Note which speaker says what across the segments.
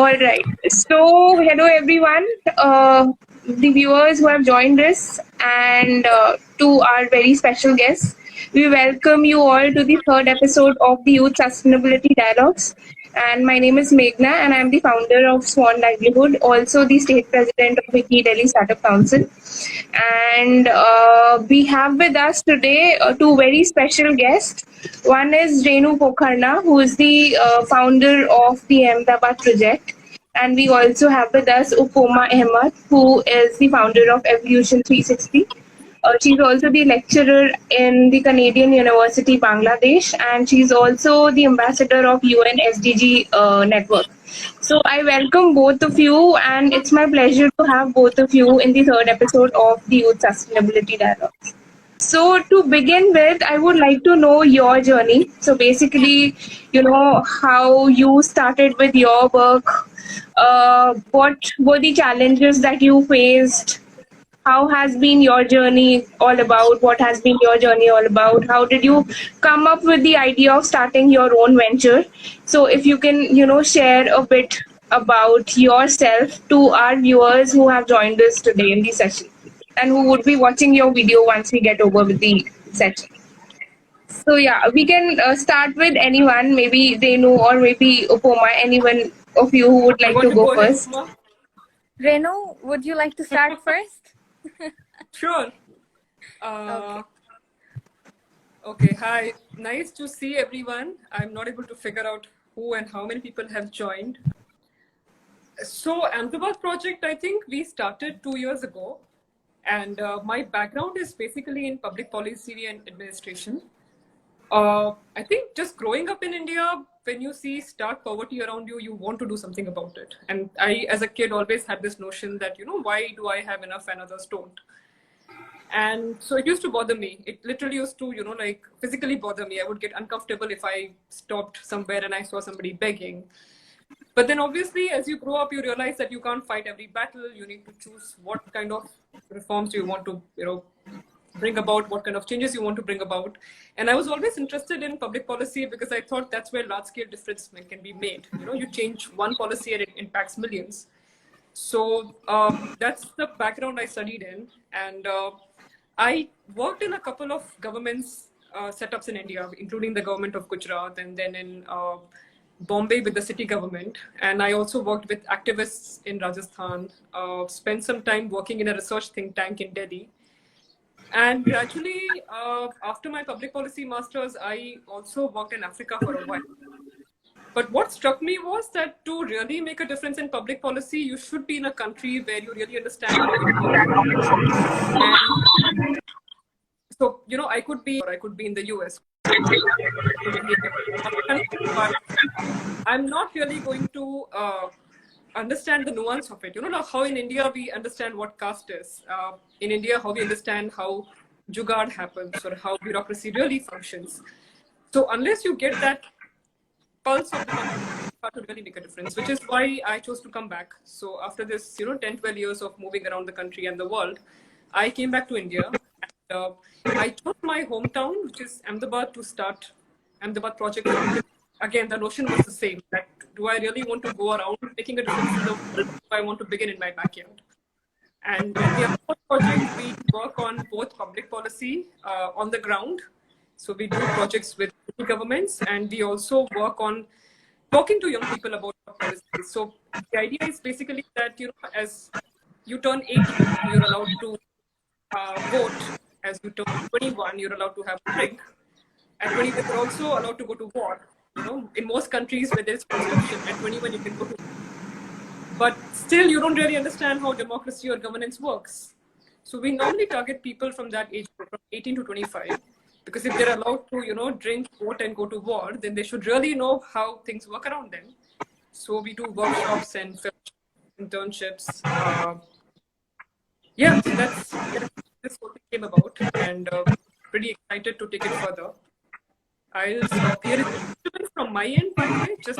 Speaker 1: All right. So, hello everyone, the viewers who have joined us, and to our very special guests. We welcome you all to the third episode of the Youth Sustainability Dialogues. And my name is Meghna, and I'm the founder of Swan Livelihood, also the state president of Wiki Delhi Startup Council. And we have with us today two very special guests. One is Renu Pokharna, who is the founder of the Ahmedabad project. And we also have with us Upoma Ahmed, who is the founder of Evolution 360. She's also the lecturer in the Canadian University, Bangladesh, and she's also the ambassador of UN SDG network. So I welcome both of you, and it's my pleasure to have both of you in the third episode of the Youth Sustainability Dialogue. So to begin with, I would like to know your journey. So basically, how you started with your work. What were the challenges that you faced? How has been your journey all about? What has been your journey all about? How did you come up with the idea of starting your own venture? So if you can, share a bit about yourself to our viewers who have joined us today in the session and who would be watching your video once we get over with the session. So yeah, we can start with anyone, maybe Renu or maybe Upoma, anyone of you who would like to go first.
Speaker 2: Renu, would you like to start first?
Speaker 3: Sure. Okay, hi. Nice to see everyone. I'm not able to figure out who and how many people have joined. So Ahmedabad project, I think we started 2 years ago. And my background is basically in public policy and administration. I think just growing up in India, when you see stark poverty around you, you want to do something about it. And I, as a kid, always had this notion that, why do I have enough and others don't? And so it used to bother me. It literally used to, physically bother me. I would get uncomfortable if I stopped somewhere and I saw somebody begging. But then obviously, as you grow up, you realize that you can't fight every battle. You need to choose what kind of reforms you want to, bring about, what kind of changes you want to bring about. And I was always interested in public policy because I thought that's where large-scale difference can be made. You change one policy and it impacts millions. So that's the background I studied in. And I worked in a couple of governments setups in India, including the government of Gujarat and then in Bombay with the city government. And I also worked with activists in Rajasthan, spent some time working in a research think tank in Delhi. And gradually, after my public policy masters, I also worked in Africa for a while. But what struck me was that to really make a difference in public policy, you should be in a country where you really understand how it works. And so, I could be in the US. But I'm not really going to understand the nuance of it. How in India we understand what caste is. In India, how we understand how jugaad happens or how bureaucracy really functions. So unless you get that pulse of the country, it's hard to really make a difference, which is why I chose to come back. So after this, 10, 12 years of moving around the country and the world, I came back to India. And, I chose my hometown, which is Ahmedabad, to start Ahmedabad project. Again, the notion was the same. That do I really want to go around making a difference in the world? I want to begin in my backyard. And in the Ahmedabad project, we work on both public policy on the ground. So we do projects with governments, and we also work on talking to young people about policies. So the idea is basically that, as you turn 18, you're allowed to vote. As you turn 21, you're allowed to have a drink. At 21, you're also allowed to go to war. In most countries where there's conscription, at 21 you can go to war. But still, you don't really understand how democracy or governance works. So we normally target people from that age, from 18 to 25. Because if they're allowed to, drink, vote, and go to war, then they should really know how things work around them. So we do workshops and internships. So that's what it came about, and pretty excited to take it further. I'll stop here. From my end, by the way, just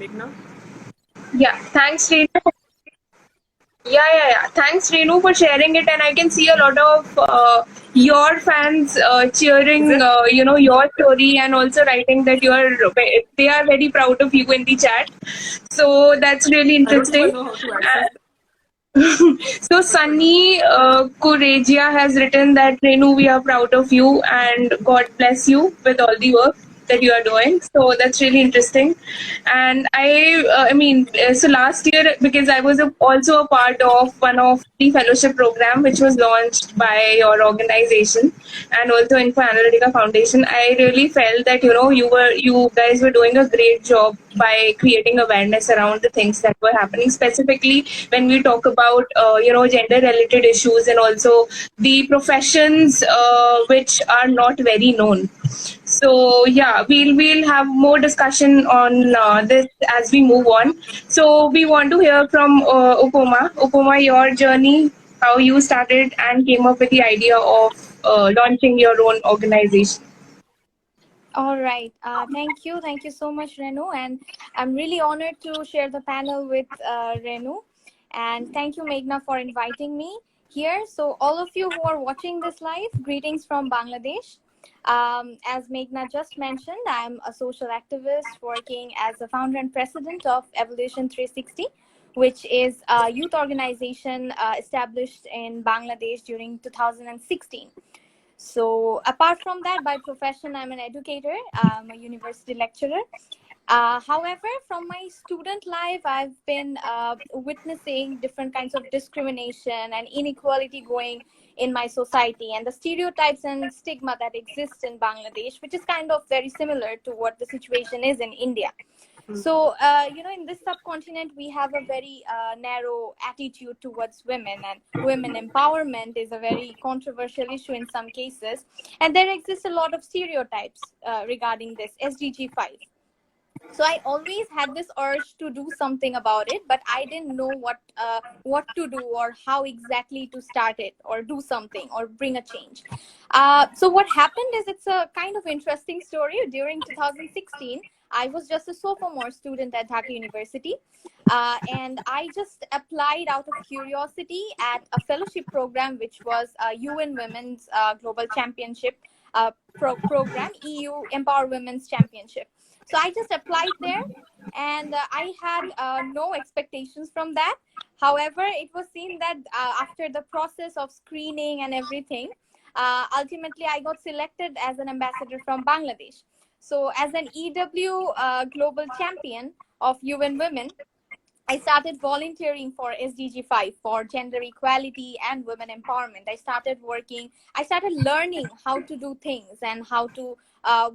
Speaker 3: Meghna.
Speaker 1: Yeah, thanks, Renu. Yeah. Thanks, Renu, for sharing it. And I can see a lot of your fans
Speaker 3: Is
Speaker 1: cheering,
Speaker 3: it?
Speaker 1: your story, and also writing that they are very proud of you in the chat. So that's really
Speaker 3: I don't even
Speaker 1: interesting.
Speaker 3: know how to access that.
Speaker 1: So Sunny Kuregia has written that Renu, we are proud of you and God bless you with all the work that you are doing. So that's really interesting. And so last year, because I was also a part of one of the fellowship program which was launched by your organization and also Info Analytica Foundation, I really felt that you guys were doing a great job by creating awareness around the things that were happening, specifically when we talk about gender related issues and also the professions which are not very known. So yeah, we'll have more discussion on this as we move on. So we want to hear from Upoma. Upoma, your journey, how you started and came up with the idea of launching your own organization.
Speaker 2: All right. Thank you. Thank you so much, Renu. And I'm really honored to share the panel with Renu. And thank you, Meghna, for inviting me here. So, all of you who are watching this live, greetings from Bangladesh. As Meghna just mentioned, I'm a social activist working as a founder and president of Evolution 360, which is a youth organization established in Bangladesh during 2016. So apart from that, by profession, I'm an educator, I'm a university lecturer. However, from my student life, I've been witnessing different kinds of discrimination and inequality going in my society, and the stereotypes and stigma that exist in Bangladesh, which is kind of very similar to what the situation is in India. So, in this subcontinent, we have a very narrow attitude towards women, and women empowerment is a very controversial issue in some cases. And there exists a lot of stereotypes regarding this SDG 5. So I always had this urge to do something about it, but I didn't know what to do or how exactly to start it or do something or bring a change. So what happened is, it's a kind of interesting story. During 2016, I was just a sophomore student at Dhaka University, and I just applied out of curiosity at a fellowship program, which was a UN Women's Global Championship program, EU Empower Women's Championship. So I just applied there, and I had no expectations from that. However, it was seen that after the process of screening and everything, ultimately I got selected as an ambassador from Bangladesh. So as an EW global champion of UN Women, I started volunteering for SDG 5 for gender equality and women empowerment. I started learning how to do things and how to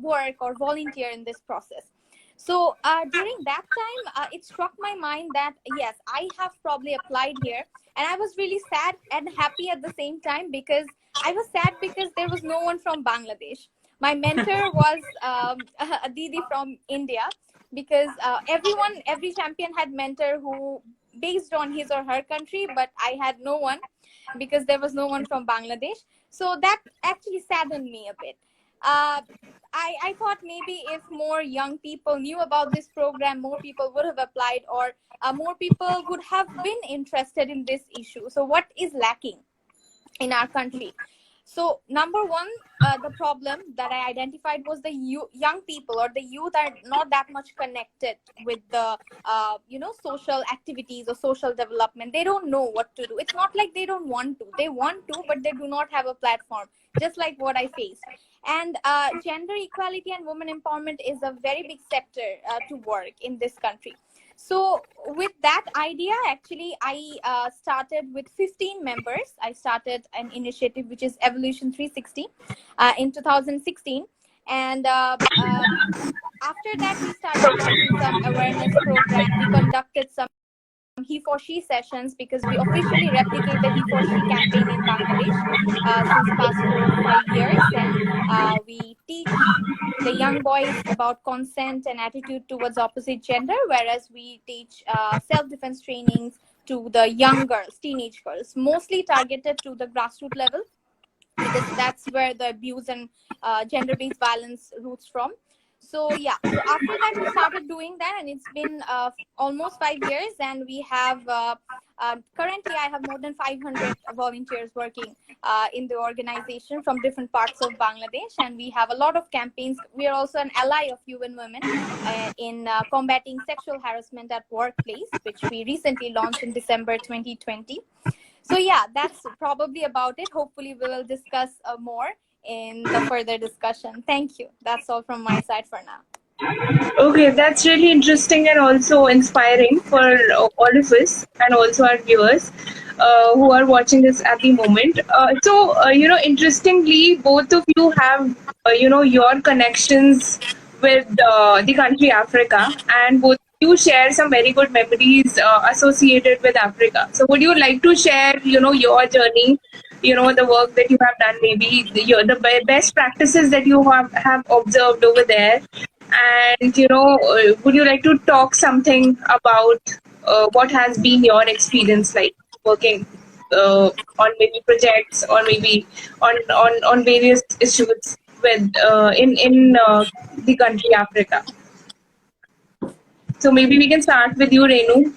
Speaker 2: work or volunteer in this process. So during that time, it struck my mind that, yes, I have probably applied here. And I was really sad and happy at the same time, because I was sad because there was no one from Bangladesh. My mentor was a Didi from India, because every champion had mentor who based on his or her country, but I had no one because there was no one from Bangladesh. So that actually saddened me a bit. uh, I thought maybe if more young people knew about this program, more people would have applied, or more people would have been interested in this issue. So what is lacking in our country? So number one, the problem that I identified was the young people, or the youth, are not that much connected with the social activities or social development. They don't know what to do. It's not like they don't want to. They want to, but they do not have a platform, just like what I faced. And gender equality and women empowerment is a very big sector to work in this country. So with that idea, actually, I started with 15 members. I started an initiative which is Evolution 360 in 2016. And after that, we started launching some awareness program. We conducted some he for she sessions, because we officially replicate the he for she campaign in Bangladesh since past 4 or 5 years. And we teach the young boys about consent and attitude towards opposite gender, whereas we teach self-defense trainings to the young girls, teenage girls, mostly targeted to the grassroots level, because that's where the abuse and gender-based violence roots from. So yeah, so after that we started doing that, and it's been almost 5 years, and we have currently I have more than 500 volunteers working in the organization from different parts of Bangladesh, and we have a lot of campaigns. We are also an ally of UN Women in combating sexual harassment at workplace, which we recently launched in December 2020. So yeah, that's probably about it. Hopefully we will discuss more in the further discussion. Thank you. That's all from my side for now.
Speaker 1: Okay, that's really interesting and also inspiring for all of us and also our viewers who are watching this at the moment. Interestingly, both of you have, your connections with the country Africa, and both of you share some very good memories associated with Africa. So, would you like to share, your journey? The work that you have done, maybe the best practices that you have observed over there, and would you like to talk something about what has been your experience like working on maybe projects or maybe on various issues with in the country Africa? So maybe we can start with you, Renu.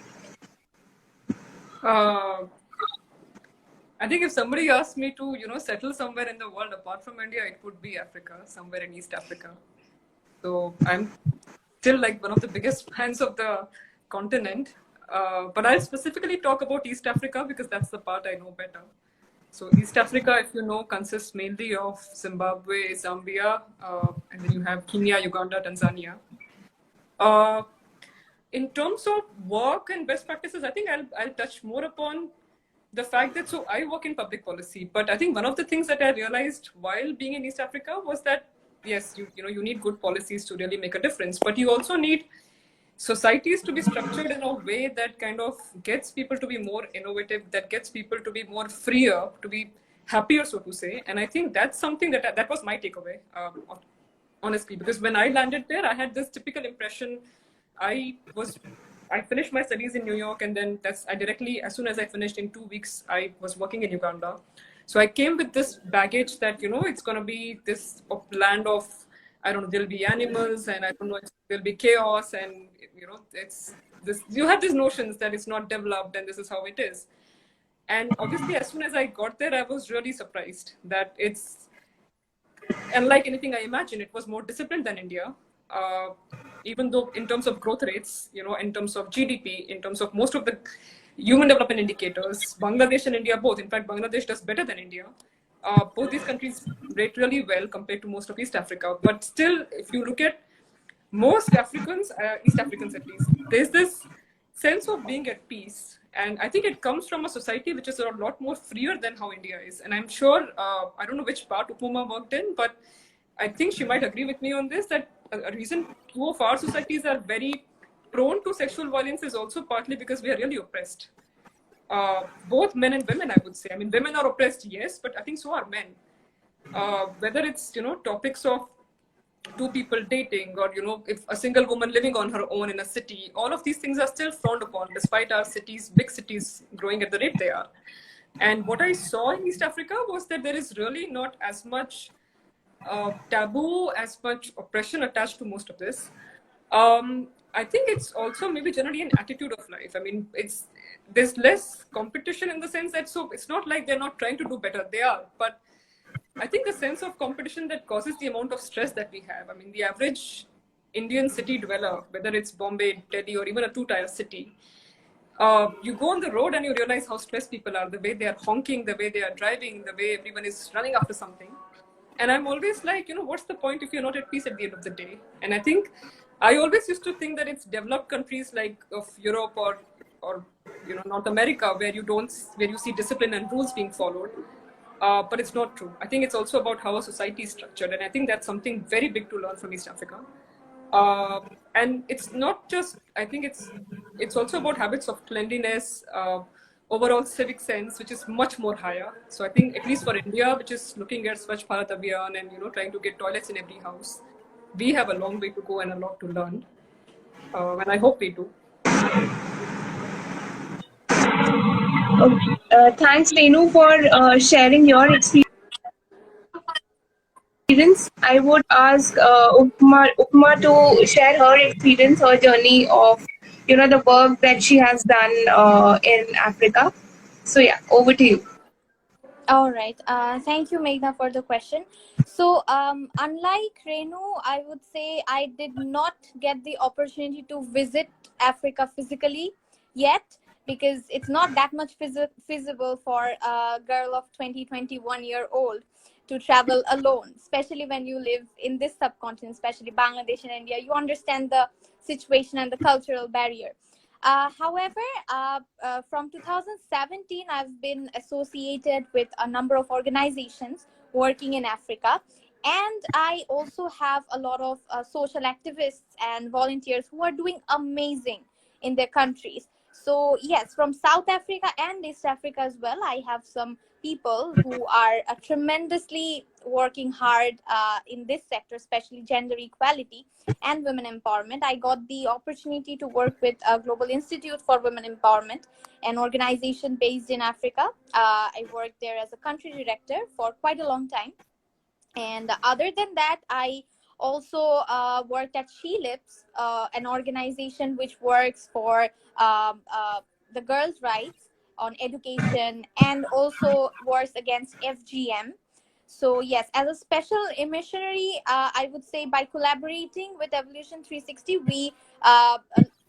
Speaker 3: I think if somebody asked me to, settle somewhere in the world apart from India, it would be Africa, somewhere in East Africa. So I'm still like one of the biggest fans of the continent. But I'll specifically talk about East Africa because that's the part I know better. So East Africa, if you know, consists mainly of Zimbabwe, Zambia, and then you have Kenya, Uganda, Tanzania. In terms of work and best practices, I think I'll touch more upon the fact that, so I work in public policy, but I think one of the things that I realized while being in East Africa was that, yes, you need good policies to really make a difference, but you also need societies to be structured in a way that kind of gets people to be more innovative, that gets people to be more freer, to be happier, so to say. And I think that's something that was my takeaway, honestly, because when I landed there, I had this typical impression. I finished my studies in New York, and then as soon as I finished, in 2 weeks, I was working in Uganda. So I came with this baggage that, it's going to be this land of, I don't know, there'll be animals, and I don't know, there'll be chaos, and, it's this, you have these notions that it's not developed and this is how it is. And obviously, as soon as I got there, I was really surprised that it's, unlike anything I imagined, it was more disciplined than India. Even though in terms of growth rates, in terms of GDP, in terms of most of the human development indicators, Bangladesh and India both, in fact, Bangladesh does better than India. Both these countries rate really well compared to most of East Africa. But still, if you look at most Africans, East Africans at least, there's this sense of being at peace. And I think it comes from a society which is a lot more freer than how India is. And I'm sure, I don't know which part Upama worked in, but I think she might agree with me on this, that a reason two of our societies are very prone to sexual violence is also partly because we are really oppressed. Both men and women, I would say. I mean, women are oppressed, yes, but I think so are men. Whether it's, topics of two people dating, or, if a single woman living on her own in a city, all of these things are still frowned upon despite our cities, big cities, growing at the rate they are. And what I saw in East Africa was that there is really not as much taboo, as much oppression attached to most of this. I think it's also maybe generally an attitude of life. I mean, there's less competition in the sense that, so it's not like they're not trying to do better, they are, but I think the sense of competition that causes the amount of stress that we have. I mean, the average Indian city dweller, whether it's Bombay, Delhi, or even a two-tier city, you go on the road and you realize how stressed people are, the way they are honking, the way they are driving, the way everyone is running after something. And I'm always like, what's the point if you're not at peace at the end of the day? And I think I always used to think that it's developed countries like of Europe or North America where you see discipline and rules being followed. But it's not true. I think it's also about how a society is structured. And I think that's something very big to learn from East Africa. And it's not just, I think it's also about habits of cleanliness, overall civic sense, which is much more higher. So I think at least for India, which is looking at Swachh Bharat Abhiyan and trying to get toilets in every house, we have a long way to go and a lot to learn. And I hope we do.
Speaker 1: Okay. Thanks, Renu, for sharing your experience experience, I would ask Upma to share her experience, her journey of the work that she has done in Africa. So yeah, over to you.
Speaker 2: All right. Thank you, Meghna, for the question. So, unlike Renu, I would say I did not get the opportunity to visit Africa physically yet, because it's not that much feasible for a girl of 21 year old to travel alone, especially when you live in this subcontinent, especially Bangladesh and India. You understand the situation and the cultural barrier. However, from 2017, I've been associated with a number of organizations working in Africa. And I also have a lot of social activists and volunteers who are doing amazing in their countries. So, yes, from South Africa and East Africa as well, I have some people who are tremendously working hard in this sector, especially gender equality and women empowerment. I got the opportunity to work with a Global Institute for Women Empowerment, an organization based in Africa. I worked there as a country director for quite a long time. And other than that, I also worked at She Lips, an organization which works for the girls' rights on education and also works against FGM. So yes, as a special missionary, I would say by collaborating with Evolution 360,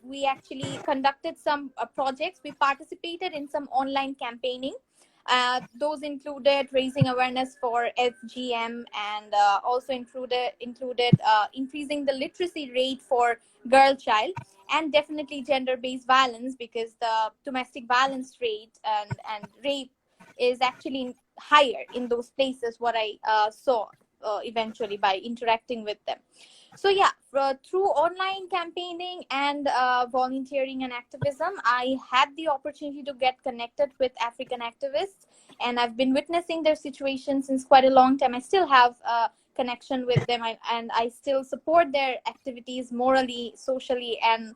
Speaker 2: we actually conducted some projects. We participated in some online campaigning. Those included raising awareness for FGM, and also included increasing the literacy rate for girl child, and definitely gender-based violence, because the domestic violence rate and rape is actually higher in those places, what I saw eventually by interacting with them. So yeah, through online campaigning and volunteering and activism, I had the opportunity to get connected with African activists, and I've been witnessing their situation since quite a long time. I still have a connection with them, and I still support their activities morally, socially, and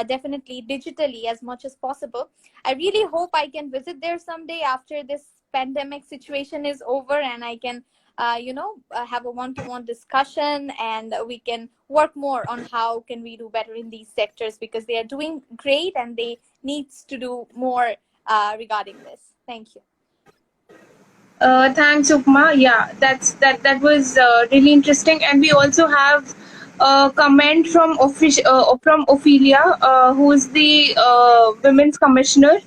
Speaker 2: definitely digitally as much as possible. I really hope I can visit there someday after this pandemic situation is over, and I can have a one-to-one discussion, and we can work more on how can we do better in these sectors, because they are doing great and they needs to do more regarding this. Thank you.
Speaker 1: Thanks, Upma. Yeah, that was really interesting, and we also have a comment from Ophelia, who is the women's commissioner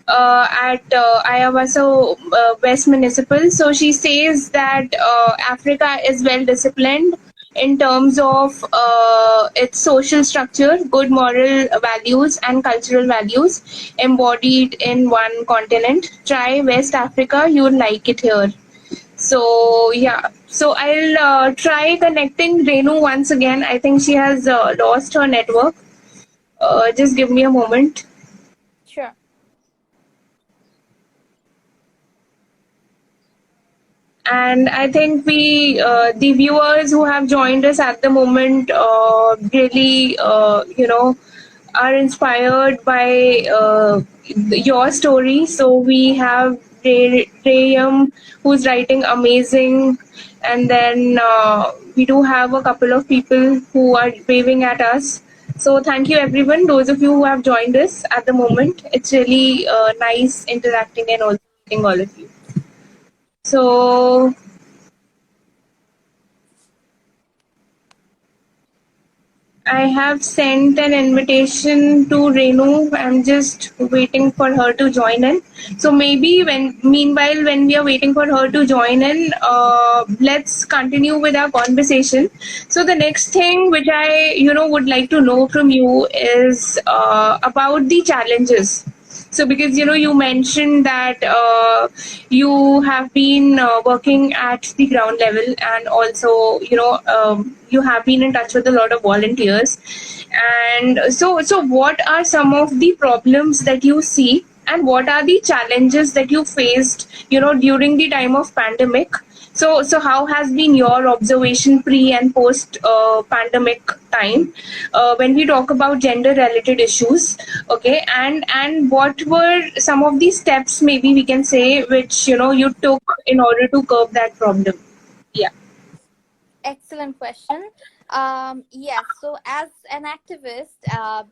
Speaker 1: at Ayawaso West Municipal. So she says that Africa is well disciplined in terms of its social structure, good moral values, and cultural values embodied in one continent. Try West Africa, you'll like it here. So yeah, so I'll try connecting Renu once again. I think she has lost her network. Just give me a moment.
Speaker 2: Sure.
Speaker 1: And I think the viewers who have joined us at the moment, really, are inspired by your story. So we have Rayam, who's writing amazing, and then we do have a couple of people who are waving at us. So thank you, everyone. Those of you who have joined us at the moment, it's really nice interacting and also meeting all of you. So I have sent an invitation to Renu. I'm just waiting for her to join in. So maybe meanwhile, when we are waiting for her to join in, let's continue with our conversation. So the next thing which I, would like to know from you is about the challenges. So because, you mentioned that you have been working at the ground level, and also, you have been in touch with a lot of volunteers. And so what are some of the problems that you see, and what are the challenges that you faced, during the time of pandemic? So how has been your observation pre and post pandemic time when we talk about gender related issues? Okay, and what were some of the steps, maybe we can say, which you took in order to curb that problem? Yeah.
Speaker 2: Excellent question. Yes, so as an activist,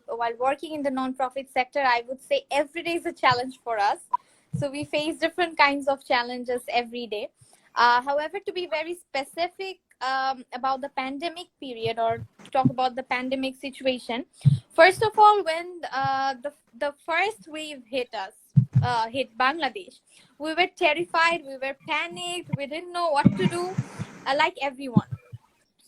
Speaker 2: while working in the nonprofit sector, I would say every day is a challenge for us. So we face different kinds of challenges every day. However, to be very specific about the pandemic period, or to talk about the pandemic situation, first of all, when the first wave hit us, hit Bangladesh, we were terrified, we were panicked, we didn't know what to do, like everyone.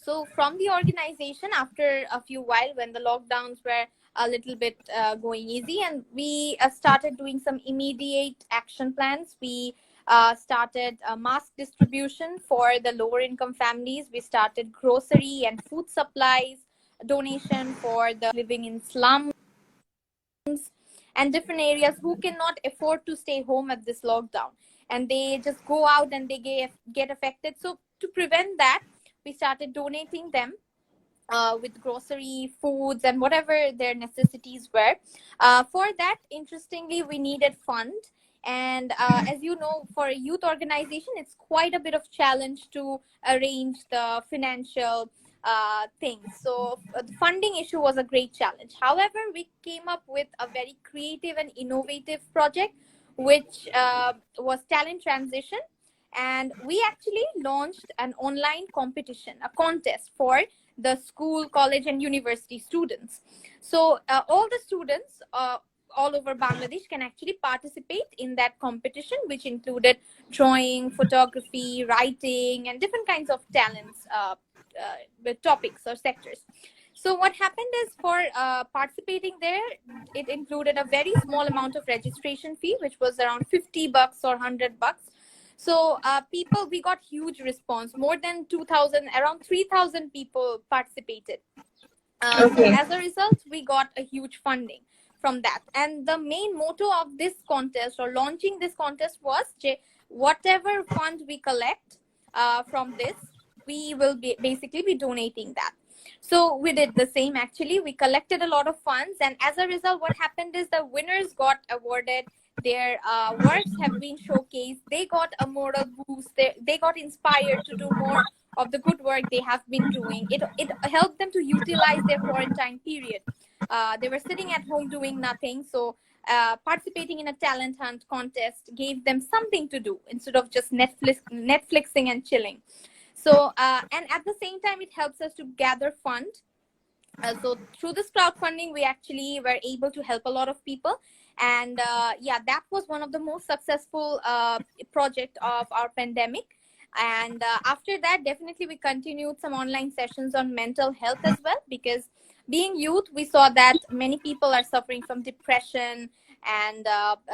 Speaker 2: So from the organization, after a few while, when the lockdowns were a little bit going easy, and we started doing some immediate action plans. We started mask distribution for the lower income families. We started grocery and food supplies donation for the living in slums and different areas who cannot afford to stay home at this lockdown, and they just go out and they get affected. So to prevent that, we started donating them with grocery, foods, and whatever their necessities were. For that, interestingly, we needed fund. And as you know, for a youth organization, it's quite a bit of challenge to arrange the financial things. So the funding issue was a great challenge. However, we came up with a very creative and innovative project, which was talent transition. And we actually launched an online competition, a contest for the school, college, and university students. So all the students all over Bangladesh can actually participate in that competition, which included drawing, photography, writing, and different kinds of talents, with topics or sectors. So what happened is, for participating there, it included a very small amount of registration fee, which was around $50 or $100. So people, we got huge response. More than 2,000, around 3,000 people participated. So as a result, we got a huge funding from that. And the main motto of this contest, or launching this contest, was whatever fund we collect from this, we will basically be donating that. So we did the same. Actually, we collected a lot of funds, and as a result, what happened is the winners got awarded. Their works have been showcased. They got a moral boost. They got inspired to do more of the good work they have been doing. It helped them to utilize their quarantine period. They were sitting at home doing nothing. So participating in a talent hunt contest gave them something to do instead of just Netflixing and chilling. So and at the same time, it helps us to gather fund. So through this crowdfunding, we actually were able to help a lot of people. And yeah, that was one of the most successful project of our pandemic. And after that, definitely we continued some online sessions on mental health as well, because being youth, we saw that many people are suffering from depression, and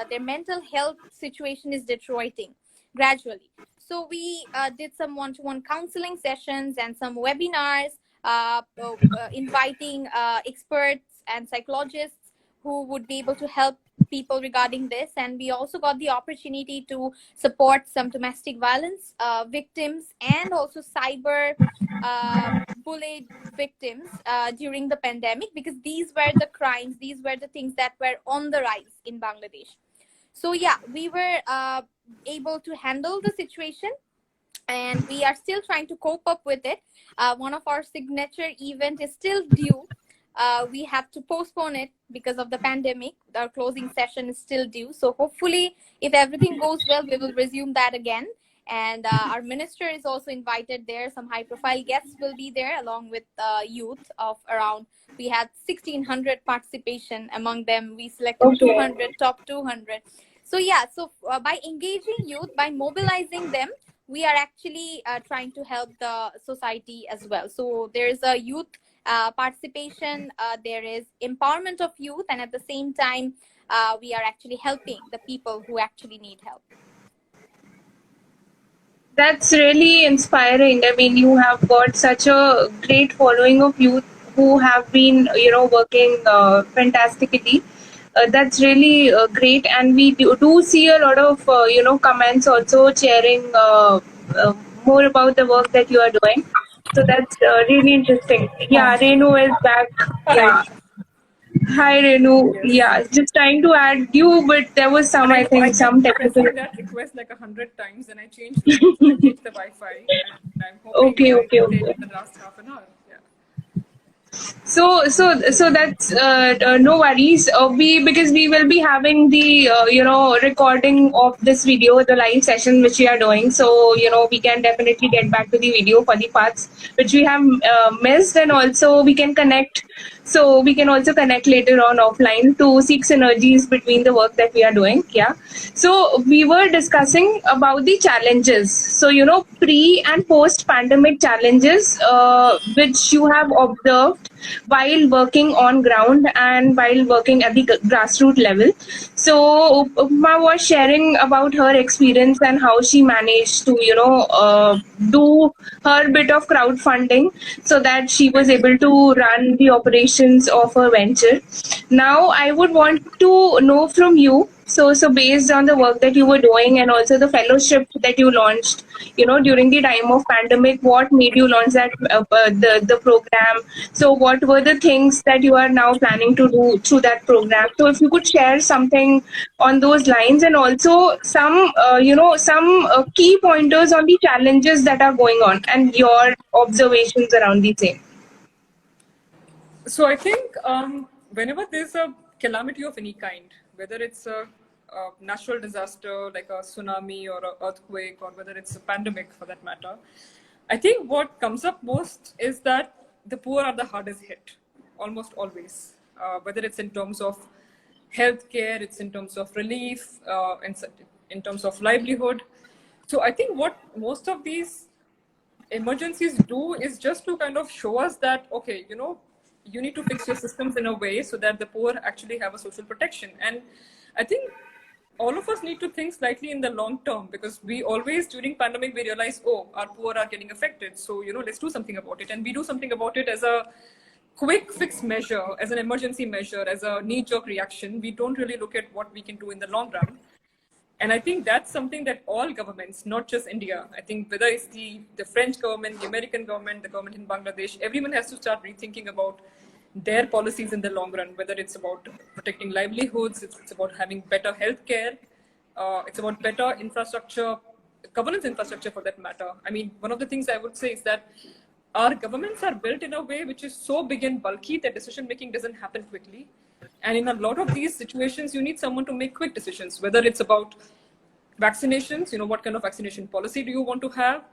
Speaker 2: their mental health situation is deteriorating gradually. So we did some one-to-one counseling sessions and some webinars, inviting experts and psychologists who would be able to help people regarding this. And we also got the opportunity to support some domestic violence victims, and also cyber bullied victims during the pandemic, because these were the crimes, these were the things that were on the rise in Bangladesh. So yeah, we were able to handle the situation, and we are still trying to cope up with it. One of our signature event is still due. We have to postpone it because of the pandemic. Our closing session is still due. So hopefully, if everything goes well, we will resume that again. And our minister is also invited there. Some high-profile guests will be there, along with youth of around. We had 1,600 participation. Among them, we selected 200, top 200. So yeah, so by engaging youth, by mobilizing them, we are actually trying to help the society as well. So there is a youth participation, there is empowerment of youth, and at the same time, we are actually helping the people who actually need help.
Speaker 1: That's really inspiring. I mean, you have got such a great following of youth who have been, working fantastically. That's really great, and we do see a lot of, comments also sharing more about the work that you are doing. So that's really interesting. Yeah, Renu is back. Yeah. Hi, Renu.
Speaker 3: Yes.
Speaker 1: Yeah, just trying to add you, but there was some,
Speaker 3: And I
Speaker 1: I
Speaker 3: know I
Speaker 1: think, some
Speaker 3: kept
Speaker 1: technical.
Speaker 3: pressing that request like 100 times, and I changed rooms and I changed the Wi-Fi, and I'm hoping
Speaker 1: Okay,
Speaker 3: I
Speaker 1: okay,
Speaker 3: stayed
Speaker 1: okay.
Speaker 3: in the last half an hour. Yeah.
Speaker 1: So that's no worries. We because we will be having the recording of this video, the live session which we are doing. So we can definitely get back to the video for the parts which we have missed, and also we can connect. So we can also connect later on offline to seek synergies between the work that we are doing. Yeah. So we were discussing about the challenges. So pre and post pandemic challenges which you have observed while working on ground and while working at the grassroots level. So Upma was sharing about her experience and how she managed to do her bit of crowdfunding so that she was able to run the operations of her venture. Now I would want to know from you, so based on the work that you were doing and also the fellowship that you launched, during the time of pandemic, what made you launch that the program? So what were the things that you are now planning to do through that program? So if you could share something on those lines, and also some key pointers on the challenges that are going on and your observations around the same.
Speaker 3: So I think whenever there's a calamity of any kind, whether it's a natural disaster like a tsunami or an earthquake, or whether it's a pandemic for that matter, I think what comes up most is that the poor are the hardest hit, almost always. Whether it's in terms of healthcare, it's in terms of relief, in terms of livelihood. So I think what most of these emergencies do is just to kind of show us that, okay, you need to fix your systems in a way so that the poor actually have a social protection. And I think all of us need to think slightly in the long term, because we always during pandemic we realize, oh, our poor are getting affected, so let's do something about it. And we do something about it as a quick fix measure, as an emergency measure, as a knee-jerk reaction. We don't really look at what we can do in the long run. And I think that's something that all governments, not just India, I think whether it's the French government, the American government, the government in Bangladesh, everyone has to start rethinking about their policies in the long run, whether it's about protecting livelihoods, it's about having better healthcare, it's about better infrastructure, governance infrastructure for that matter. I mean, one of the things I would say is that our governments are built in a way which is so big and bulky that decision making doesn't happen quickly. And in a lot of these situations, you need someone to make quick decisions, whether it's about vaccinations, what kind of vaccination policy do you want to have,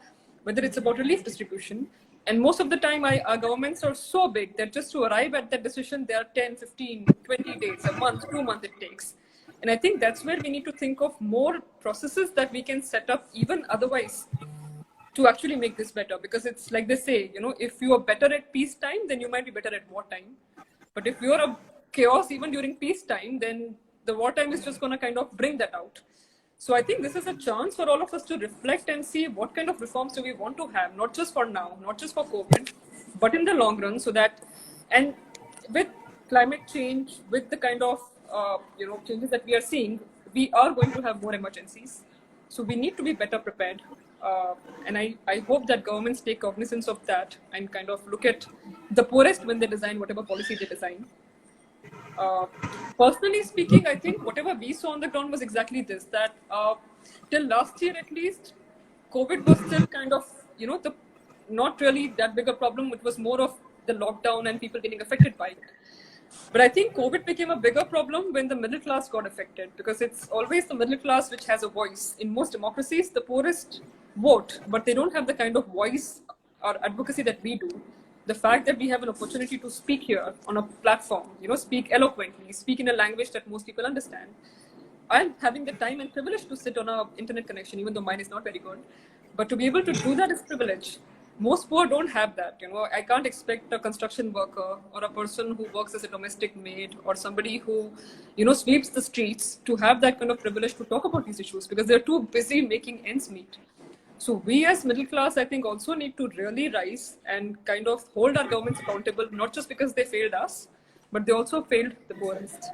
Speaker 3: whether it's about relief distribution. And most of the time, our governments are so big that just to arrive at that decision, there are 10, 15, 20 days, a month, 2 months it takes. And I think that's where we need to think of more processes that we can set up even otherwise to actually make this better. Because it's like they say, if you are better at peacetime, then you might be better at wartime. But if you're a chaos even during peacetime, then the wartime is just going to kind of bring that out. So I think this is a chance for all of us to reflect and see what kind of reforms do we want to have, not just for now, not just for COVID, but in the long run, so that, and with climate change, with the kind of changes that we are seeing, we are going to have more emergencies. So we need to be better prepared. And I hope that governments take cognizance of that and kind of look at the poorest when they design whatever policy they design. Personally speaking, I think whatever we saw on the ground was exactly this, that till last year at least, COVID was still kind of, not really that big a problem. It was more of the lockdown and people getting affected by it. But I think COVID became a bigger problem when the middle class got affected, because it's always the middle class which has a voice. In most democracies, the poorest vote, but they don't have the kind of voice or advocacy that we do. The fact that we have an opportunity to speak here on a platform, speak eloquently, speak in a language that most people understand. I'm having the time and privilege to sit on an internet connection, even though mine is not very good. But to be able to do that is privilege. Most poor don't have that. I can't expect a construction worker or a person who works as a domestic maid or somebody who, sweeps the streets to have that kind of privilege to talk about these issues, because they're too busy making ends meet. So we as middle class, I think, also need to really rise and kind of hold our governments accountable, not just because they failed us, but they also failed the poorest.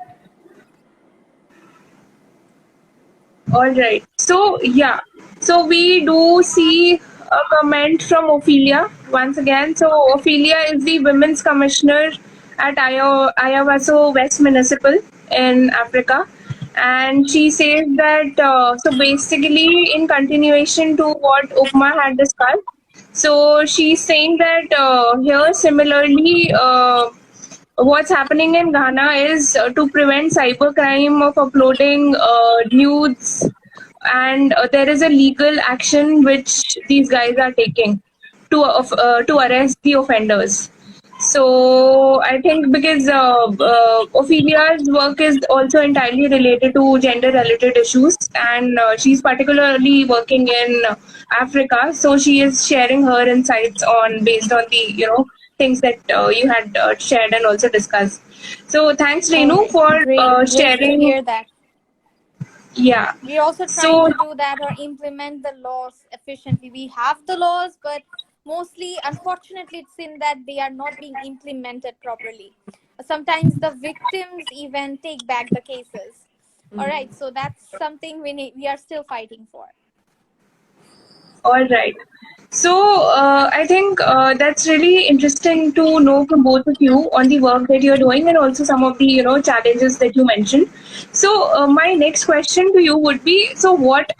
Speaker 1: All right. So yeah. So we do see a comment from Ophelia once again. So Ophelia is the Women's Commissioner at Ayawaso West Municipal in Africa. And she says that, so basically, in continuation to what Upma had discussed, so she's saying that here, similarly, what's happening in Ghana is to prevent cybercrime of uploading nudes, and there is a legal action which these guys are taking to arrest the offenders. So I think because Ophelia's work is also entirely related to gender-related issues, and she's particularly working in Africa. So she is sharing her insights on based on the things that you had shared and also discussed. So thanks,
Speaker 2: All
Speaker 1: Renu,
Speaker 2: right.
Speaker 1: for
Speaker 2: Great to
Speaker 1: sharing.
Speaker 2: hear that.
Speaker 1: Yeah.
Speaker 2: We're also trying
Speaker 1: So
Speaker 2: to do that or implement the laws efficiently. We have the laws, but mostly, unfortunately, it's in that they are not being implemented properly. Sometimes the victims even take back the cases. All right, so that's something we are still fighting for.
Speaker 1: all right. So I think that's really interesting to know from both of you on the work that you're doing and also some of the challenges that you mentioned. So my next question to you would be: so what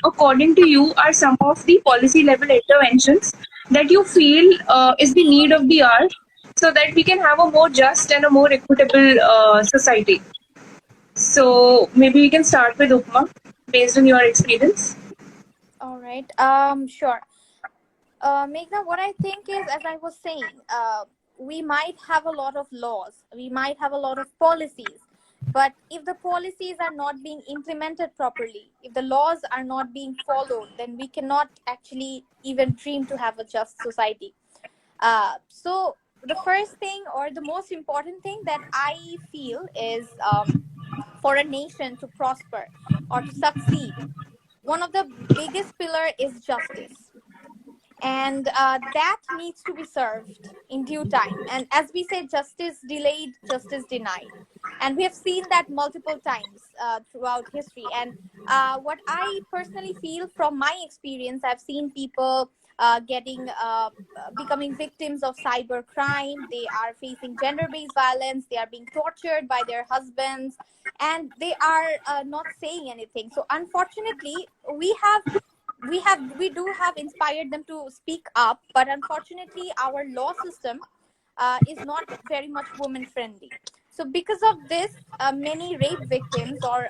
Speaker 1: according to you are some of the policy level interventions that you feel is the need of the hour, so that we can have a more just and a more equitable society? So maybe we can start with Upma based on your experience.
Speaker 2: All right. Sure. Meghna, what I think is, as I was saying, we might have a lot of laws, we might have a lot of policies, but if the policies are not being implemented properly, if the laws are not being followed, then we cannot actually even dream to have a just society. So the first thing or the most important thing that I feel is, for a nation to prosper or to succeed, one of the biggest pillar is justice, and that needs to be served in due time. And as we say, justice delayed, justice denied, and we have seen that multiple times throughout history. And what I personally feel from my experience, I've seen people getting becoming victims of cyber crime. They are facing gender based violence, they are being tortured by their husbands, and they are not saying anything. So unfortunately, we do have inspired them to speak up, but unfortunately our law system is not very much woman friendly. So because of this, many rape victims or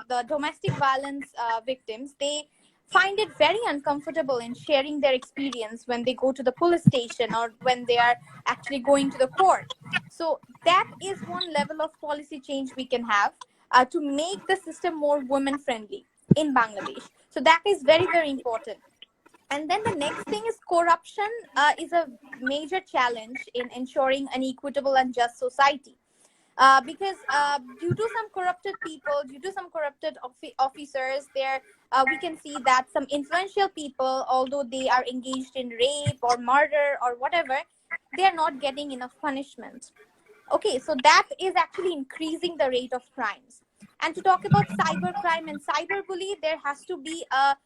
Speaker 2: the domestic violence victims, they find it very uncomfortable in sharing their experience when they go to the police station or when they are actually going to the court. So that is one level of policy change we can have to make the system more woman friendly in Bangladesh. So that is very, very important. And then the next thing is corruption is a major challenge in ensuring an equitable and just society. Because due to some corrupted people, due to some corrupted officers, there we can see that some influential people, although they are engaged in rape or murder or whatever, they are not getting enough punishment. Okay, so that is actually increasing the rate of crimes. And to talk about cybercrime and cyberbully, there has to be a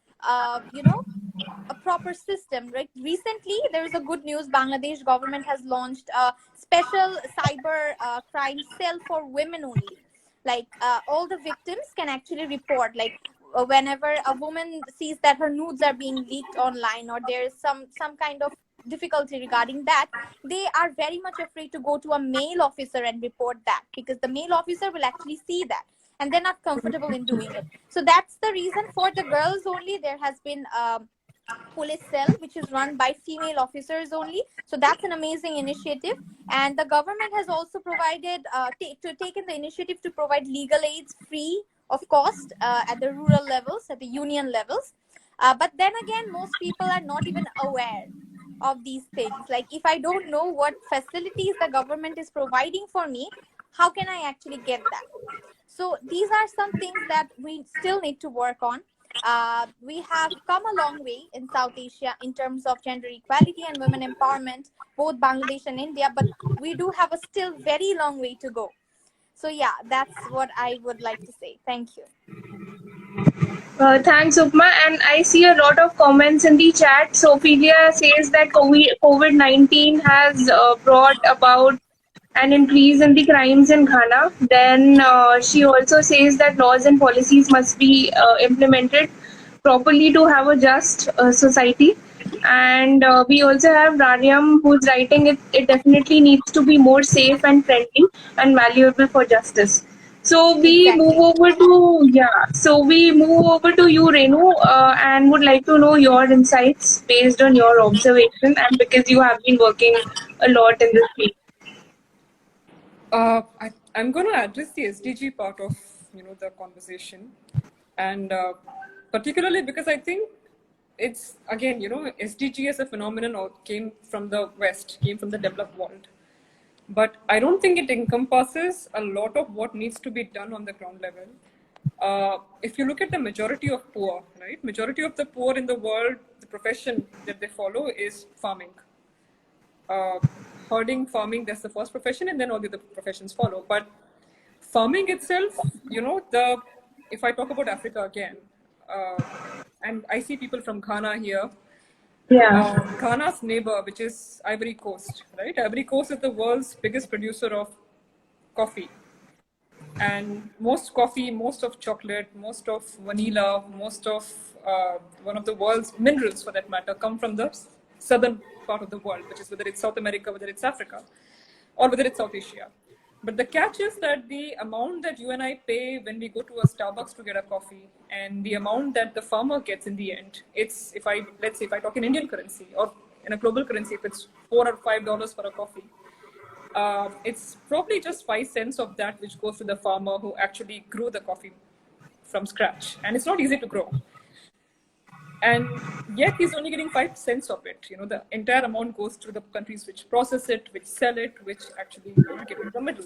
Speaker 2: proper system, right? Recently there is a good news: Bangladesh government has launched a special cyber crime cell for women only. Like all the victims can actually report, like whenever a woman sees that her nudes are being leaked online or there is some kind of difficulty regarding that, they are very much afraid to go to a male officer and report that, because the male officer will actually see that and they're not comfortable in doing it. So that's the reason, for the girls only, there has been police cell which is run by female officers only. So that's an amazing initiative. And the government has also provided taken the initiative to provide legal aids free of cost at the rural levels, at the union levels. But then again, most people are not even aware of these things. Like, if I don't know what facilities the government is providing for me, how can I actually get that? So these are some things that we still need to work on. We have come a long way in South Asia in terms of gender equality and women empowerment, both Bangladesh and India, but we do have a still very long way to go. So yeah, that's what I would like to say. Thank you.
Speaker 1: Thanks, Upma. And I see a lot of comments in the chat. Sophia says that COVID-19 has brought about an increase in the crimes in Ghana. Then she also says that laws and policies must be implemented properly to have a just society. And we also have Raniam who's writing it definitely needs to be more safe and friendly and valuable for justice. So we move
Speaker 2: Exactly.
Speaker 1: over to you, Renu, and would like to know your insights based on your observation and because you have been working a lot in this field.
Speaker 3: I'm going to address the SDG part of the conversation, and particularly because I think it's again SDG as a phenomenon came from the West, came from the developed world, but I don't think it encompasses a lot of what needs to be done on the ground level. If you look at the majority of poor, right, majority of the poor in the world, the profession that they follow is farming. Herding, farming, that's the first profession, and then all the other professions follow. But farming itself, if I talk about Africa again, and I see people from Ghana here,
Speaker 1: Yeah.
Speaker 3: Ghana's neighbor, which is Ivory Coast, right? Ivory Coast is the world's biggest producer of coffee. And most coffee, most of chocolate, most of vanilla, most of one of the world's minerals for that matter come from the southern part of the world, which is whether it's South America, whether it's Africa, or whether it's South Asia. But the catch is that the amount that you and I pay when we go to a Starbucks to get a coffee and the amount that the farmer gets in the end, it's let's say if I talk in Indian currency or in a global currency, if it's $4 or $5 for a coffee, it's probably just 5 cents of that which goes to the farmer who actually grew the coffee from scratch. And it's not easy to grow. And yet he's only getting 5 cents of it. The entire amount goes to the countries which process it, which sell it, which actually give it the middle.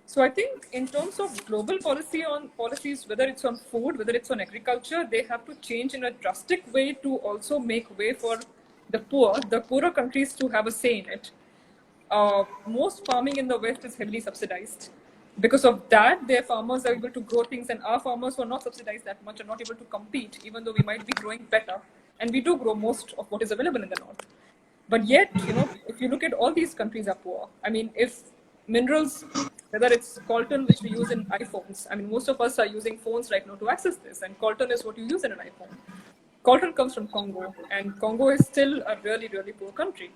Speaker 3: So I think in terms of global policies, whether it's on food, whether it's on agriculture, they have to change in a drastic way to also make way for the poorer countries to have a say in it. Most farming in the West is heavily subsidized. Because of that, their farmers are able to grow things, and our farmers who are not subsidized that much are not able to compete, even though we might be growing better. And we do grow most of what is available in the North. But yet, if you look at all these countries are poor. I mean, if minerals, whether it's coltan, which we use in iPhones, I mean, most of us are using phones right now to access this, and coltan is what you use in an iPhone. Coltan comes from Congo, and Congo is still a really, really poor country.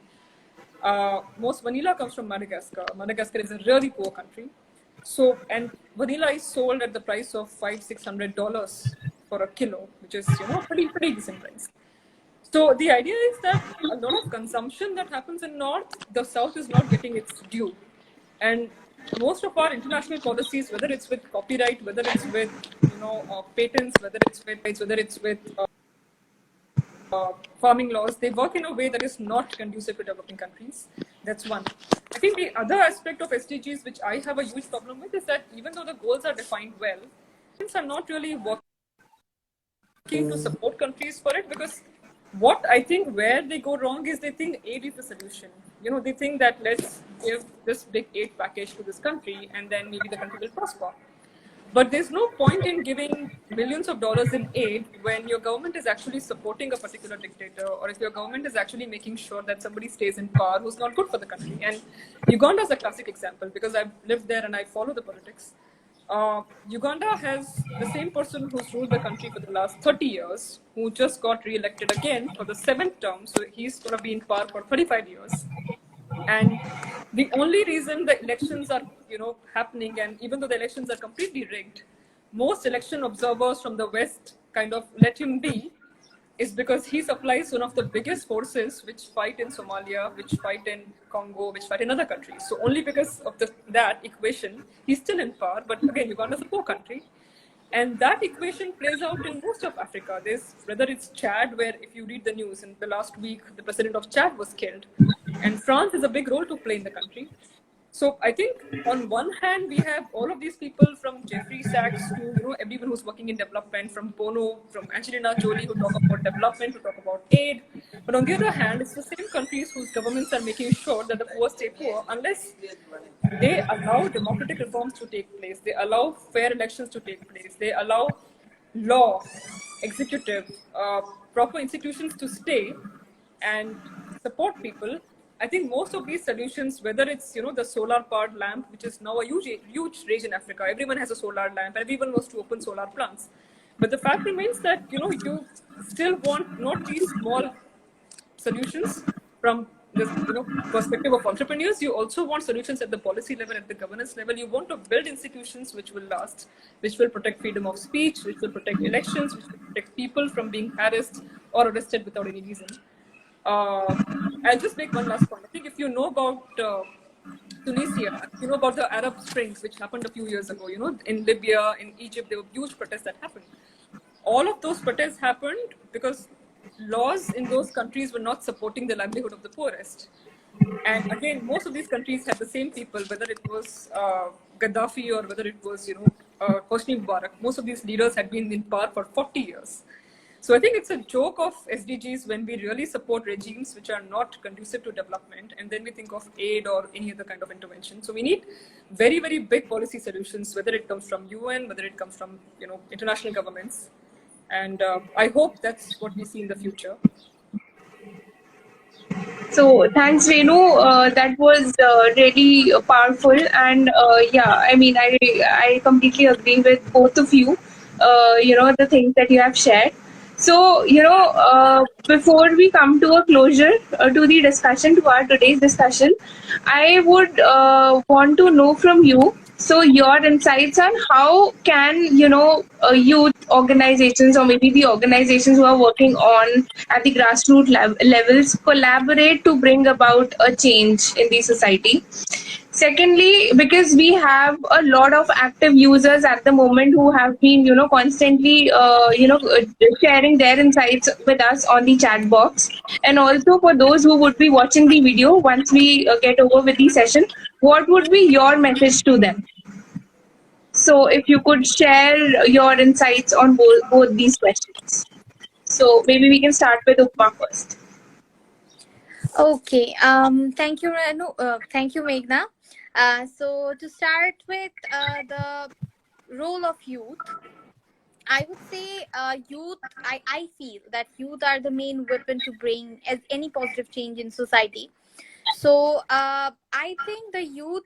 Speaker 3: Most vanilla comes from Madagascar. Madagascar is a really poor country. So, and vanilla is sold at the price of $500-600 for a kilo, which is pretty decent price. So the idea is that a lot of consumption that happens in North, the South is not getting its due. And most of our international policies, whether it's with copyright, whether it's with patents, whether it's with farming laws, they work in a way that is not conducive to developing countries. That's one. I think the other aspect of SDGs, which I have a huge problem with, is that even though the goals are defined well, things are not really working to support countries for it, because what I think where they go wrong is they think aid is the solution. They think that let's give this big aid package to this country and then maybe the country will prosper. But there's no point in giving millions of dollars in aid when your government is actually supporting a particular dictator, or if your government is actually making sure that somebody stays in power who's not good for the country. And Uganda is a classic example because I've lived there and I follow the politics. Uganda has the same person who's ruled the country for the last 30 years, who just got re-elected again for the 7th term. So he's going to be in power for 35 years. And the only reason the elections are, happening, and even though the elections are completely rigged, most election observers from the West kind of let him be, is because he supplies one of the biggest forces which fight in Somalia, which fight in Congo, which fight in other countries. So only because of that equation, he's still in power. But again, Uganda is a poor country. And that equation plays out in most of Africa. Whether it's Chad, where if you read the news, in the last week, the president of Chad was killed. And France has a big role to play in the country. So I think on one hand, we have all of these people from Jeffrey Sachs to everyone who's working in development, from Bono, from Angelina Jolie, who talk about development, who talk about aid. But on the other hand, it's the same countries whose governments are making sure that the poor stay poor unless they allow democratic reforms to take place. They allow fair elections to take place. They allow law, executive, proper institutions to stay and support people, I think most of these solutions, whether it's the solar powered lamp, which is now a huge rage in Africa, everyone has a solar lamp, everyone wants to open solar plants. But the fact remains that you still want not these small solutions from the perspective of entrepreneurs. You also want solutions at the policy level, at the governance level. You want to build institutions which will last, which will protect freedom of speech, which will protect elections, which will protect people from being harassed or arrested without any reason. I'll just make one last point. I think if you know about Tunisia, you know about the Arab Springs, which happened a few years ago. In Libya, in Egypt, there were huge protests that happened. All of those protests happened because laws in those countries were not supporting the livelihood of the poorest. And again, most of these countries had the same people, whether it was Gaddafi or whether it was, Hosni Mubarak. Most of these leaders had been in power for 40 years. So I think it's a joke of SDGs when we really support regimes which are not conducive to development, and then we think of aid or any other kind of intervention. So we need very, very big policy solutions, whether it comes from UN, whether it comes from international governments. And I hope that's what we see in the future.
Speaker 1: So thanks, Renu. That was really powerful, and I mean, I completely agree with both of you. The things that you have shared. So before we come to a closure to the discussion, to our today's discussion, I would want to know from you. So your insights on how can youth organizations or maybe the organizations who are working on at the grassroots levels collaborate to bring about a change in the society. Secondly, because we have a lot of active users at the moment who have been constantly sharing their insights with us on the chat box, and also for those who would be watching the video once we get over with the session, what would be your message to them? So if you could share your insights on both these questions. So maybe we can start with Upma first.
Speaker 2: Okay. Thank you, Renu. Thank you, Meghna. So to start with the role of youth, I would say youth, I feel that youth are the main weapon to bring as any positive change in society. So I think the youth,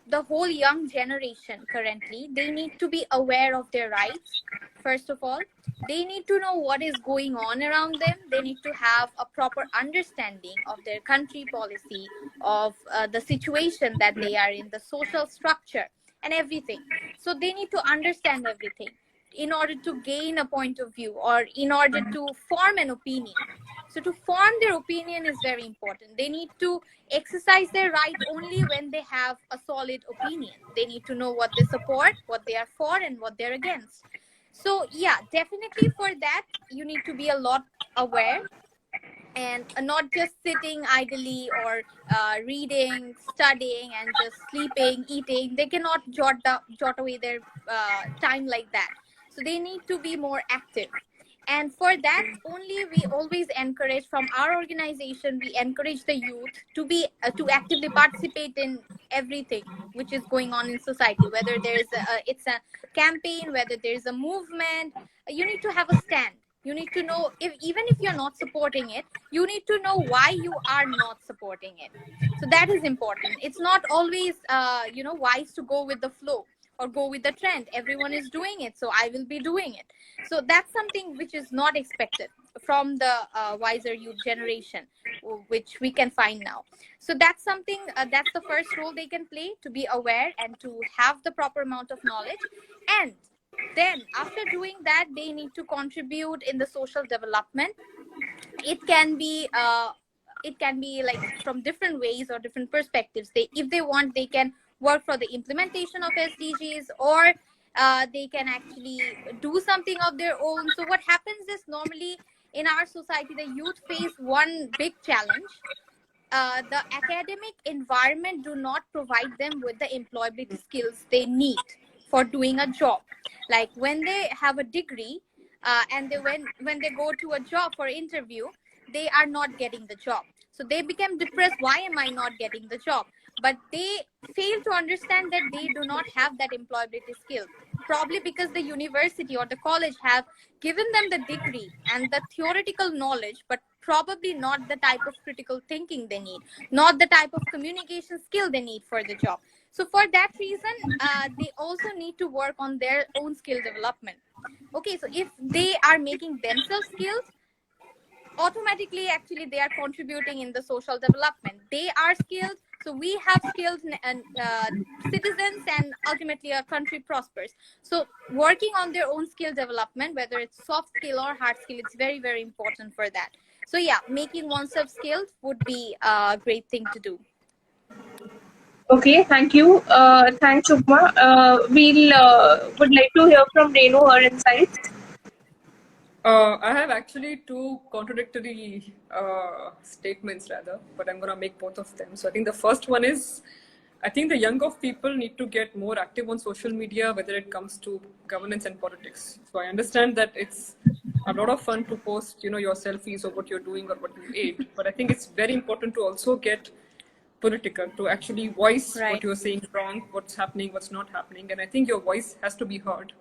Speaker 2: the whole young generation currently, they need to be aware of their rights. First of all, they need to know what is going on around them. They need to have a proper understanding of their country policy, of the situation that they are in, the social structure and everything. So they need to understand everything in order to gain a point of view or in order to form an opinion. So to form their opinion is very important. They need to exercise their right only when they have a solid opinion. They need to know what they support, what they are for, and what they're against. So yeah, definitely for that, you need to be a lot aware and not just sitting idly or reading, studying, and just sleeping, eating. They cannot jot away their time like that. So they need to be more active. And for that only, we always encourage from our organization, we encourage the youth to be to actively participate in everything which is going on in society, whether there's it's a campaign, whether there's a movement. You need to have a stand. You need to know, even if you're not supporting it, you need to know why you are not supporting it. So that is important. It's not always wise to go with the flow or go with the trend. Everyone is doing it, so I will be doing it. So that's something which is not expected from the wiser youth generation, which we can find now. So that's something, that's the first role they can play, to be aware and to have the proper amount of knowledge. And then after doing that, they need to contribute in the social development. It can be like from different ways or different perspectives. If they want, they can work for the implementation of SDGs, or they can actually do something of their own. So what happens is, normally in our society, the youth face one big challenge. The academic environment do not provide them with the employability skills they need for doing a job. Like when they have a degree and when they go to a job for interview, they are not getting the job. So they become depressed. Why am I not getting the job? but they fail to understand that they do not have that employability skill, probably because the university or the college have given them the degree and the theoretical knowledge, but probably not the type of critical thinking they need, not the type of communication skill they need for the job. So for that reason, they also need to work on their own skill development. Okay, so if they are making themselves skilled, automatically actually they are contributing in the social development. They are skilled, so we have skilled citizens, and ultimately our country prospers. So working on their own skill development, whether it's soft skill or hard skill, it's very, very important for that. So yeah, making oneself skilled would be a great thing to do.
Speaker 1: Okay, thank you. Thanks, Upma. We'll would like to hear from Renu her insights.
Speaker 3: I have actually two contradictory statements rather, but I'm going to make both of them. So I think the first one is, I think the younger people need to get more active on social media, whether it comes to governance and politics. So I understand that it's a lot of fun to post, your selfies of what you're doing or what you ate, but I think it's very important to also get political, to actually voice what you're saying wrong, what's happening, what's not happening. And I think your voice has to be heard.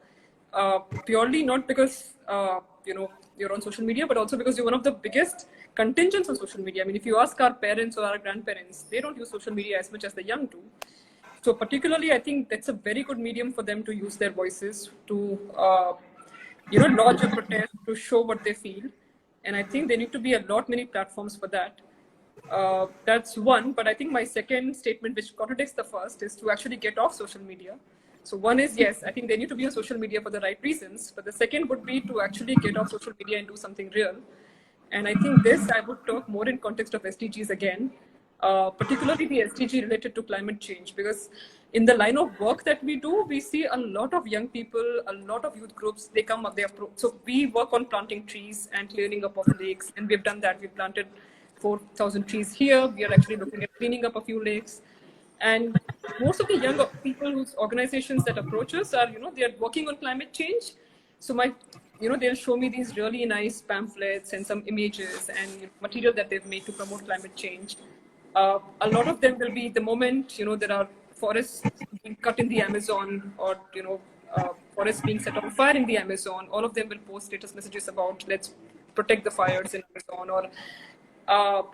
Speaker 3: Purely not because you're on social media, but also because you're one of the biggest contingents on social media. I mean, if you ask our parents or our grandparents, they don't use social media as much as the young do. So particularly, I think that's a very good medium for them to use their voices to lodge a protest, to show what they feel. And I think there need to be many platforms for that. That's one. But I think my second statement, which contradicts the first, is to actually get off social media. So one is, yes, I think they need to be on social media for the right reasons. But the second would be to actually get off social media and do something real. And I think this I would talk more in context of SDGs again, particularly the SDG related to climate change, because in the line of work that we do, we see a lot of young people, a lot of youth groups, they come up, so we work on planting trees and clearing up of lakes, and we've done that. We've planted 4,000 trees here. We are actually looking at cleaning up a few lakes. And most of the young people whose organizations that approach us are, they are working on climate change. So they'll show me these really nice pamphlets and some images and material that they've made to promote climate change. A lot of them will be the moment, there are forests being cut in the Amazon, or, forests being set on fire in the Amazon. All of them will post status messages about let's protect the fires in Amazon, or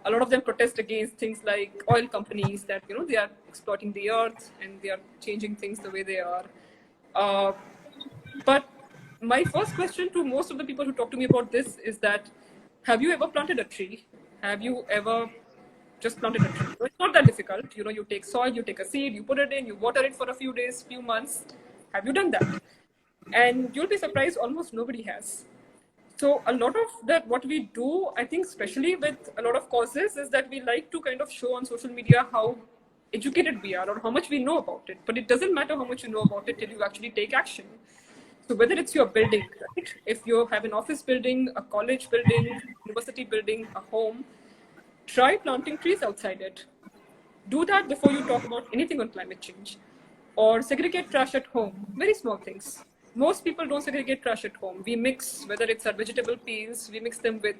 Speaker 3: a lot of them protest against things like oil companies that, they are exploiting the earth and they are changing things the way they are. But my first question to most of the people who talk to me about this is that, have you ever planted a tree? Have you ever just planted a tree? It's not that difficult. You take soil, you take a seed, you put it in, you water it for a few days, few months. Have you done that? And you'll be surprised, almost nobody has. So a lot of that, what we do, I think, especially with a lot of causes, is that we like to kind of show on social media how educated we are or how much we know about it. But it doesn't matter how much you know about it till you actually take action. So whether it's your building, right? If you have an office building, a college building, university building, a home, try planting trees outside it. Do that before you talk about anything on climate change. Or segregate trash at home. Very small things. Most people don't segregate trash at home. We mix, whether it's our vegetable peels, we mix them with,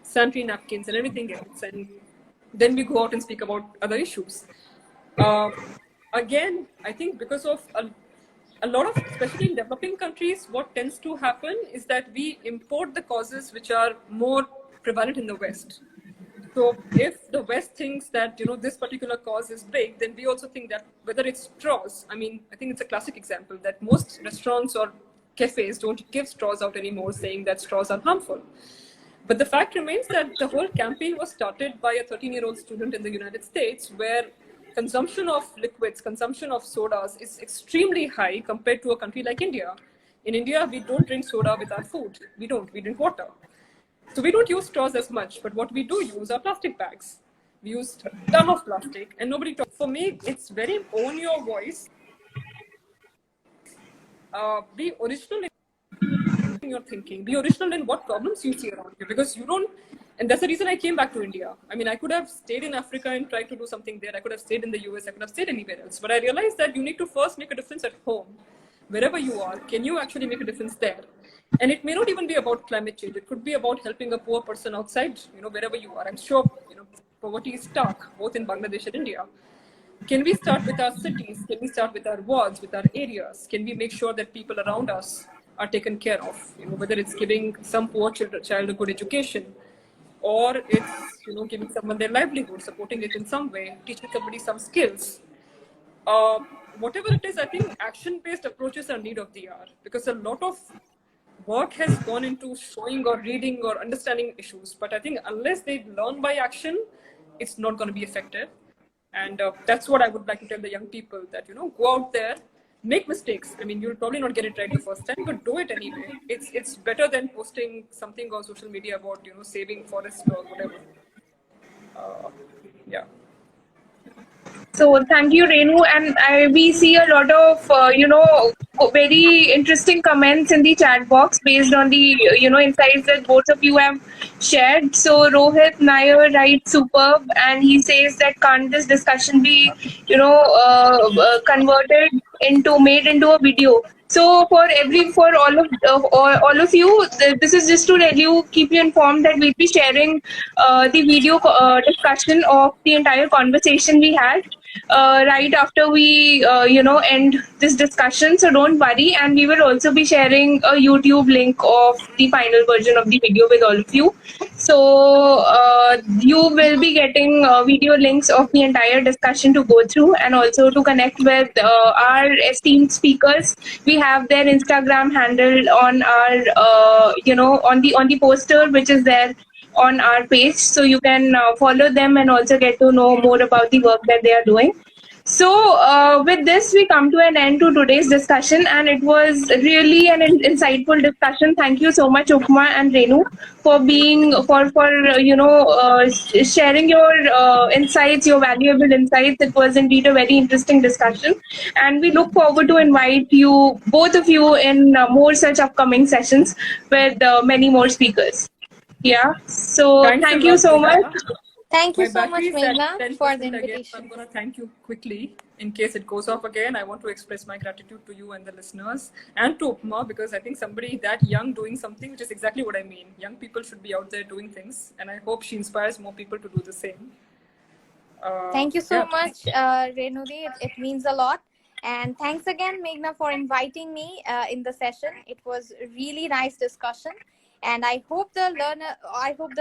Speaker 3: sanitary napkins and everything else. And then we go out and speak about other issues. Again, I think because of a lot of, especially in developing countries, what tends to happen is that we import the causes which are more prevalent in the West. So if the West thinks that, this particular cause is big, then we also think that, whether it's straws, I mean, I think it's a classic example that most restaurants or cafes don't give straws out anymore, saying that straws are harmful. But the fact remains that the whole campaign was started by a 13-year-old student in the United States, where consumption of liquids, consumption of sodas is extremely high compared to a country like India. In India, we don't drink soda with our food. We drink water. So we don't use straws as much, but what we do use are plastic bags. We use a ton of plastic, and nobody talks. For me, it's very own your voice. Be original in your thinking. Be original in what problems you see around you, because you don't. And that's the reason I came back to India. I mean, I could have stayed in Africa and tried to do something there. I could have stayed in the US. I could have stayed anywhere else. But I realized that you need to first make a difference at home. Wherever you are, can you actually make a difference there? And it may not even be about climate change. It could be about helping a poor person outside, wherever you are. I'm sure, poverty is stark, both in Bangladesh and India. can we start with our cities? Can we start with our wards, with our areas? Can we make sure that people around us are taken care of? Whether it's giving some poor child a good education, or it's giving someone their livelihood, supporting it in some way, teaching somebody some skills. Whatever it is, I think action-based approaches are need of the hour, because a lot of work has gone into showing or reading or understanding issues. But I think unless they learn by action, it's not going to be effective. And that's what I would like to tell the young people, that, go out there, make mistakes. I mean, you'll probably not get it right the first time, but do it anyway. It's better than posting something on social media about, saving forest or whatever. Yeah.
Speaker 1: So thank you, Renu, and we see a lot of very interesting comments in the chat box based on the insights that both of you have shared. So Rohit Nair writes superb, and he says that can't this discussion be made into a video? So for all of you, this is just to let you, keep you informed that we'll be sharing the video discussion of the entire conversation we had right after we end this discussion. So don't worry, and we will also be sharing a YouTube link of the final version of the video with all of you. So you will be getting video links of the entire discussion to go through, and also to connect with our esteemed speakers. We have their Instagram handle on our on the poster which is there on our page, so you can follow them and also get to know more about the work that they are doing. So with this, we come to an end to today's discussion, and it was really an insightful discussion. Thank you so much, Upma and Renu, for sharing your insights, your valuable insights. It was indeed a very interesting discussion, and we look forward to invite you, both of you, in more such upcoming sessions with many more speakers. Yeah. So
Speaker 3: Thanks
Speaker 1: thank
Speaker 3: a
Speaker 1: you
Speaker 3: lot,
Speaker 1: so
Speaker 3: Meghna.
Speaker 1: much.
Speaker 2: Thank you
Speaker 3: My
Speaker 2: so much,
Speaker 3: battery is at
Speaker 2: Meghna,
Speaker 3: 10%
Speaker 2: for the
Speaker 3: again, so
Speaker 2: invitation.
Speaker 3: I'm going to thank you quickly. In case it goes off again, I want to express my gratitude to you and the listeners, and to Upma, because I think somebody that young doing something, which is exactly what I mean. Young people should be out there doing things, and I hope she inspires more people to do the same.
Speaker 2: Thank you so
Speaker 3: Yeah.
Speaker 2: much, Renudi. It means a lot. And thanks again, Meghna, for inviting me in the session. It was really nice discussion. And I hope the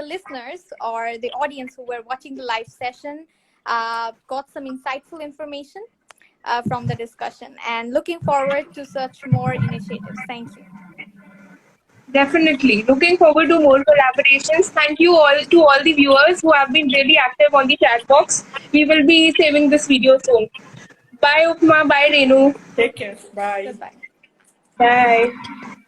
Speaker 2: listeners or the audience who were watching the live session got some insightful information from the discussion. And looking forward to such more initiatives. Thank you.
Speaker 1: Definitely. Looking forward to more collaborations. Thank you all to all the viewers who have been really active on the chat box. We will be saving this video soon. Bye, Upma. Bye, Renu.
Speaker 3: Take care. Bye.
Speaker 2: Goodbye.
Speaker 1: Bye.